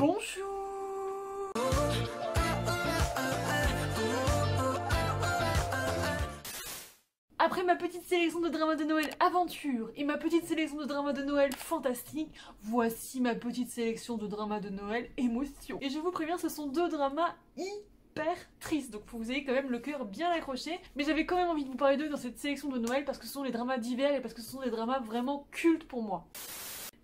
Bonjour. Après ma petite sélection de dramas de Noël aventure et ma petite sélection de dramas de Noël fantastique, voici ma petite sélection de dramas de Noël émotion. Et je vous préviens, ce sont deux dramas hyper tristes, donc vous ayez quand même le cœur bien accroché, mais j'avais quand même envie de vous parler d'eux dans cette sélection de Noël parce que ce sont les dramas d'hiver et parce que ce sont des dramas vraiment cultes pour moi.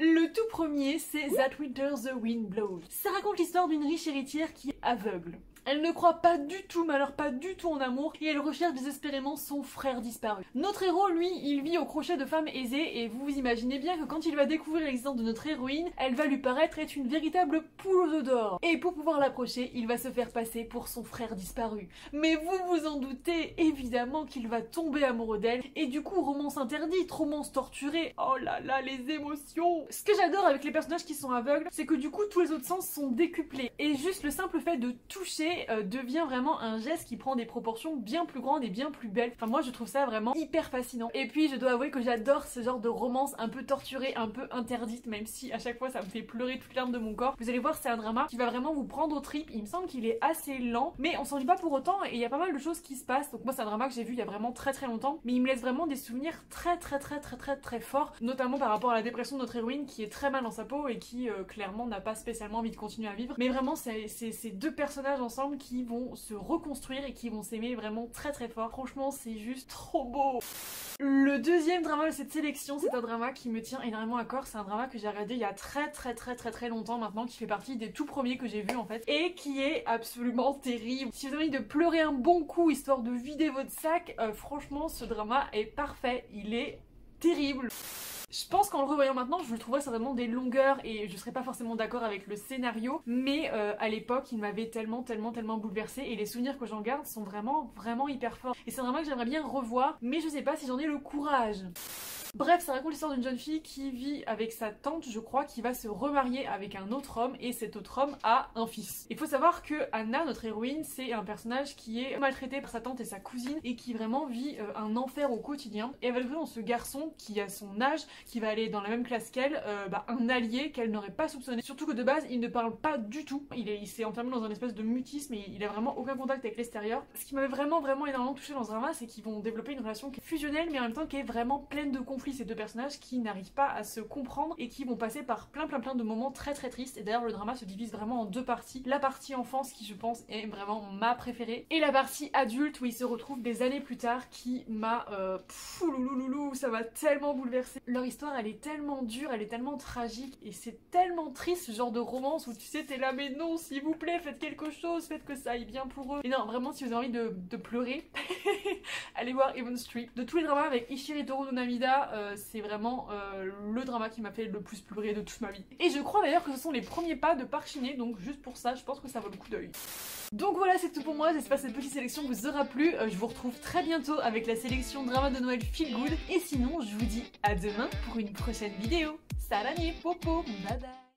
Le tout premier, c'est That Winter the Wind Blows. Ça raconte l'histoire d'une riche héritière qui est aveugle. Elle ne croit pas du tout, mais alors pas du tout en amour, et elle recherche désespérément son frère disparu. Notre héros, lui, il vit au crochet de femmes aisées, et vous vous imaginez bien que quand il va découvrir l'existence de notre héroïne, elle va lui paraître être une véritable poule aux œufs d'or. Et pour pouvoir l'approcher, il va se faire passer pour son frère disparu. Mais vous vous en doutez, évidemment qu'il va tomber amoureux d'elle, et du coup, romance interdite, romance torturée, oh là là, les émotions. Ce que j'adore avec les personnages qui sont aveugles, c'est que du coup, tous les autres sens sont décuplés, et juste le simple fait de toucher devient vraiment un geste qui prend des proportions bien plus grandes et bien plus belles. Enfin moi je trouve ça vraiment hyper fascinant. Et puis je dois avouer que j'adore ce genre de romance un peu torturée, un peu interdite, même si à chaque fois ça me fait pleurer toutes les larmes de mon corps. Vous allez voir, c'est un drama qui va vraiment vous prendre au tripes. Il me semble qu'il est assez lent, mais on s'ennuie pas pour autant et il y a pas mal de choses qui se passent. Donc moi c'est un drama que j'ai vu il y a vraiment très longtemps, mais il me laisse vraiment des souvenirs très forts, notamment par rapport à la dépression de notre héroïne qui est très mal dans sa peau et qui clairement n'a pas spécialement envie de continuer à vivre. Mais vraiment c'est ces deux personnages ensemble qui vont se reconstruire et qui vont s'aimer vraiment très fort. Franchement c'est juste trop beau. Le deuxième drama de cette sélection, c'est un drama qui me tient énormément à cœur. C'est un drama que j'ai regardé il y a très longtemps maintenant, qui fait partie des tout premiers que j'ai vus en fait, et qui est absolument terrible. Si vous avez envie de pleurer un bon coup histoire de vider votre sac, franchement ce drama est parfait, il est terrible. Je pense qu'en le revoyant maintenant, je le trouverais certainement des longueurs et je serais pas forcément d'accord avec le scénario, mais à l'époque, il m'avait tellement bouleversée et les souvenirs que j'en garde sont vraiment hyper forts. Et c'est un drama que j'aimerais bien revoir, mais je sais pas si j'en ai le courage. Bref, ça raconte l'histoire d'une jeune fille qui vit avec sa tante, je crois, qui va se remarier avec un autre homme et cet autre homme a un fils. Il faut savoir que Anna, notre héroïne, c'est un personnage qui est maltraité par sa tante et sa cousine et qui vraiment vit un enfer au quotidien. Et elle va découvrir dans ce garçon qui a son âge, qui va aller dans la même classe qu'elle, un allié qu'elle n'aurait pas soupçonné. Surtout que de base, il ne parle pas du tout. Il s'est enfermé dans un espèce de mutisme et il a vraiment aucun contact avec l'extérieur. Ce qui m'avait vraiment énormément touché dans ce drama, c'est qu'ils vont développer une relation qui est fusionnelle mais en même temps qui est vraiment pleine de conflits. Ces deux personnages qui n'arrivent pas à se comprendre et qui vont passer par plein de moments très tristes. Et d'ailleurs le drama se divise vraiment en deux parties. La partie enfance qui je pense est vraiment ma préférée et la partie adulte où ils se retrouvent des années plus tard qui m'a louloulou, ça m'a tellement bouleversée. Leur histoire elle est tellement dure, elle est tellement tragique et c'est tellement triste ce genre de romance où tu sais t'es là mais non s'il vous plaît faites quelque chose, faites que ça aille bien pour eux. Et non vraiment si vous avez envie de pleurer allez voir Even Street. De tous les dramas avec Ishiri Toru no Namida, c'est vraiment le drama qui m'a fait le plus pleurer de toute ma vie. Et je crois d'ailleurs que ce sont les premiers pas de Park Shin-hye, donc juste pour ça je pense que ça vaut le coup d'œil. Donc voilà, c'est tout pour moi, j'espère que cette petite sélection vous aura plu. Je vous retrouve très bientôt avec la sélection drama de Noël Feel Good. Et sinon, je vous dis à demain pour une prochaine vidéo. Sarani, popo, bye bye.